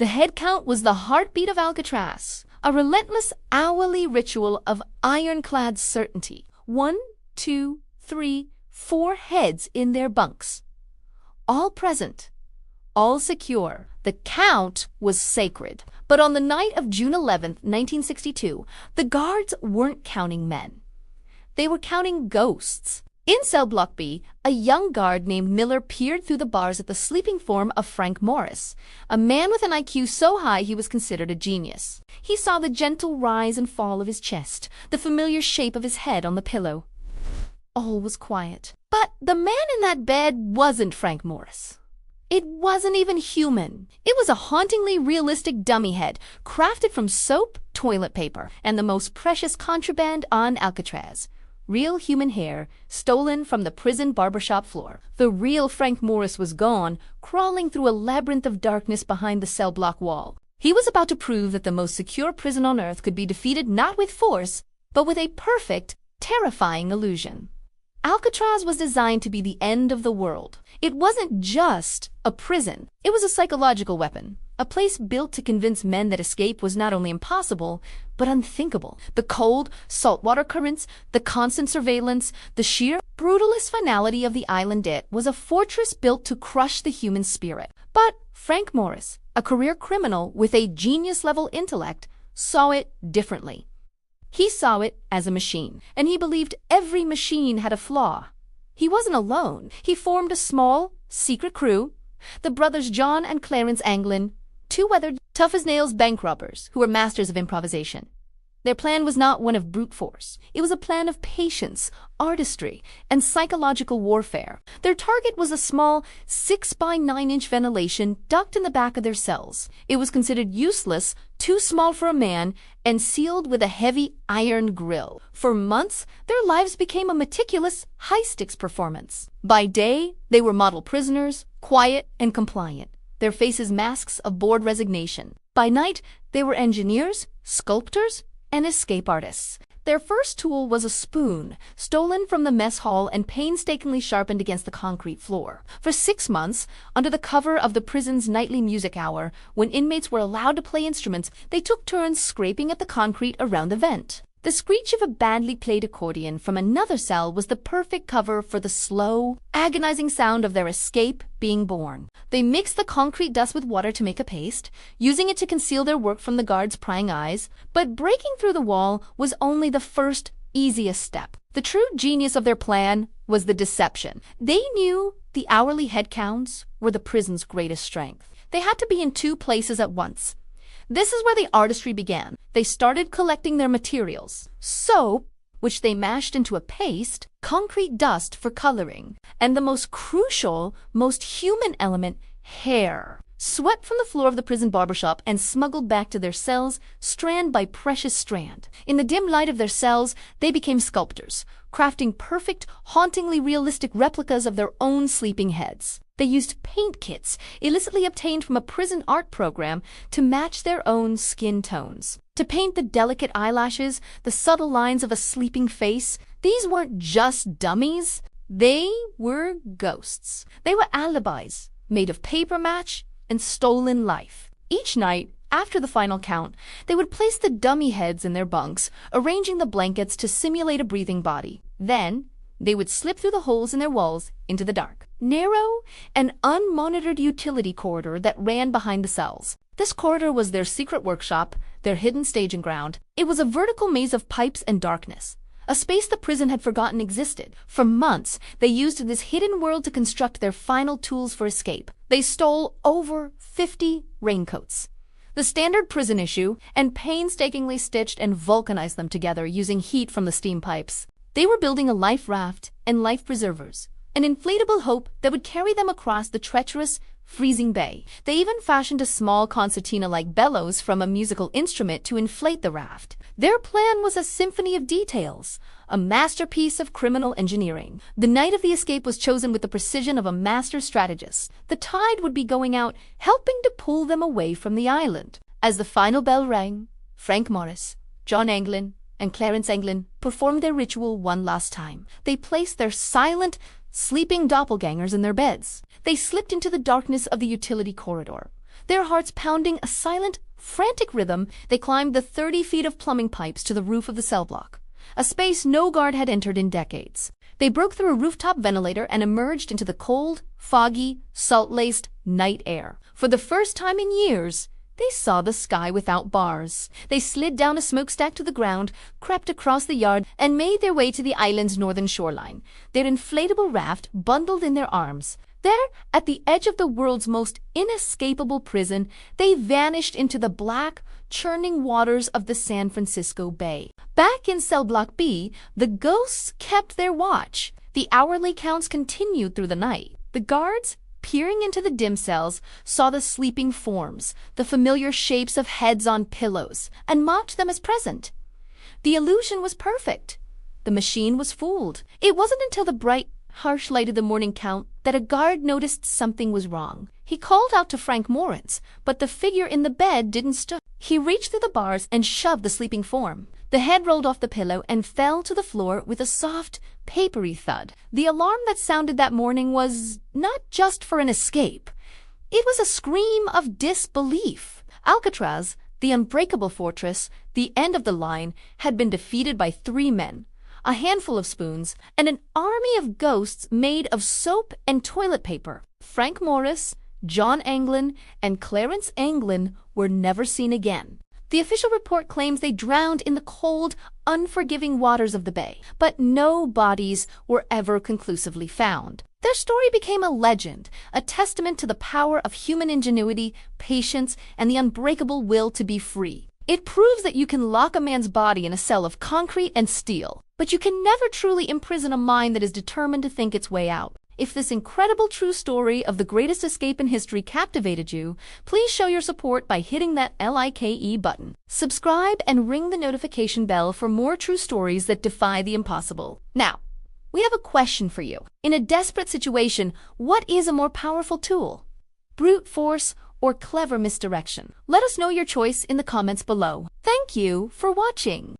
The head count was the heartbeat of Alcatraz, a relentless hourly ritual of ironclad certainty. 1, 2, 3, 4 heads in their bunks. All present, all secure. The count was sacred. But on the night of June 11th, 1962, the guards weren't counting men. They were counting ghosts. In cell block B, a young guard named Miller peered through the bars at the sleeping form of Frank Morris, a man with an IQ so high he was considered a genius. He saw the gentle rise and fall of his chest, the familiar shape of his head on the pillow. All was quiet. But the man in that bed wasn't Frank Morris. It wasn't even human. It was a hauntingly realistic dummy head, crafted from soap, toilet paper, and the most precious contraband on Alcatraz. Real human hair, stolen from the prison barbershop floor. The real Frank Morris was gone, crawling through a labyrinth of darkness behind the cell block wall. He was about to prove that the most secure prison on earth could be defeated not with force, but with a perfect, terrifying illusion. Alcatraz was designed to be the end of the world. It wasn't just a prison. It was a psychological weapon, a place built to convince men that escape was not only impossible, but unthinkable. The cold, saltwater currents, the constant surveillance, the sheer brutalist finality of the island. It was a fortress built to crush the human spirit. But Frank Morris, a career criminal with a genius-level intellect, saw it differently. He saw it as a machine, and he believed every machine had a flaw. He wasn't alone. He formed a small, secret crew, the brothers John and Clarence Anglin, 2 weathered, tough-as-nails bank robbers who were masters of improvisation. Their plan was not one of brute force. It was a plan of patience, artistry, and psychological warfare. Their target was a small 6 by 9-inch ventilation duct in the back of their cells. It was considered useless, too small for a man, and sealed with a heavy iron grill. For months, their lives became a meticulous high-stakes performance. By day, they were model prisoners, quiet and compliant, their faces masks of bored resignation. By night, they were engineers, sculptors, and escape artists. Their first tool was a spoon, stolen from the mess hall and painstakingly sharpened against the concrete floor. For 6 months, under the cover of the prison's nightly music hour, when inmates were allowed to play instruments, they took turns scraping at the concrete around the vent. The screech of a badly played accordion from another cell was the perfect cover for the slow, agonizing sound of their escape being born. They mixed the concrete dust with water to make a paste, using it to conceal their work from the guards' prying eyes. But breaking through the wall was only the first, easiest step. The true genius of their plan was the deception. They knew the hourly head counts were the prison's greatest strength. They had to be in 2 places at once. This is where the artistry began. They started collecting their materials: soap, which they mashed into a paste, concrete dust for coloring, and the most crucial, most human element, hair, swept from the floor of the prison barbershop and smuggled back to their cells, strand by precious strand. In the dim light of their cells, they became sculptors, crafting perfect, hauntingly realistic replicas of their own sleeping heads. They used paint kits, illicitly obtained from a prison art program, to match their own skin tones. To paint the delicate eyelashes, the subtle lines of a sleeping face. These weren't just dummies. They were ghosts. They were alibis, made of paper match and stolen life. Each night, after the final count, they would place the dummy heads in their bunks, arranging the blankets to simulate a breathing body. Then, they would slip through the holes in their walls into the dark, narrow and unmonitored utility corridor that ran behind the cells. This corridor was their secret workshop, their hidden staging ground. It was a vertical maze of pipes and darkness, a space the prison had forgotten existed. For months, they used this hidden world to construct their final tools for escape. They stole over 50 raincoats, the standard prison issue, and painstakingly stitched and vulcanized them together using heat from the steam pipes. They were building a life raft and life preservers, an inflatable hope that would carry them across the treacherous, freezing bay. They even fashioned a small concertina-like bellows from a musical instrument to inflate the raft. Their plan was a symphony of details, a masterpiece of criminal engineering. The night of the escape was chosen with the precision of a master strategist. The tide would be going out, helping to pull them away from the island. As the final bell rang, Frank Morris, John Anglin, and Clarence Anglin performed their ritual one last time. They placed their silent, sleeping doppelgangers in their beds. They slipped into the darkness of the utility corridor. Their hearts pounding a silent, frantic rhythm, they climbed the 30 feet of plumbing pipes to the roof of the cell block, a space no guard had entered in decades. They broke through a rooftop ventilator and emerged into the cold, foggy, salt-laced night air. For the first time in years, they saw the sky without bars. They slid down a smokestack to the ground, crept across the yard, and made their way to the island's northern shoreline, their inflatable raft bundled in their arms. There, at the edge of the world's most inescapable prison, they vanished into the black, churning waters of the San Francisco Bay. Back in Cell Block B, the ghosts kept their watch. The hourly counts continued through the night. The guards, peering into the dim cells, saw the sleeping forms, the familiar shapes of heads on pillows, and mocked them as present. The illusion was perfect. The machine was fooled. It wasn't until the bright, harsh light of the morning count that a guard noticed something was wrong. He called out to Frank Moritz, but the figure in the bed didn't stir. He reached through the bars and shoved the sleeping form. The head rolled off the pillow and fell to the floor with a soft, papery thud. The alarm that sounded that morning was not just for an escape. It was a scream of disbelief. Alcatraz, the unbreakable fortress, the end of the line, had been defeated by 3 men, a handful of spoons, and an army of ghosts made of soap and toilet paper. Frank Morris, John Anglin, and Clarence Anglin were never seen again. The official report claims they drowned in the cold, unforgiving waters of the bay, but no bodies were ever conclusively found. Their story became a legend, a testament to the power of human ingenuity, patience, and the unbreakable will to be free. It proves that you can lock a man's body in a cell of concrete and steel, but you can never truly imprison a mind that is determined to think its way out. If this incredible true story of the greatest escape in history captivated you, please show your support by hitting that like button. Subscribe and ring the notification bell for more true stories that defy the impossible. Now, we have a question for you. In a desperate situation, what is a more powerful tool? Brute force or clever misdirection? Let us know your choice in the comments below. Thank you for watching.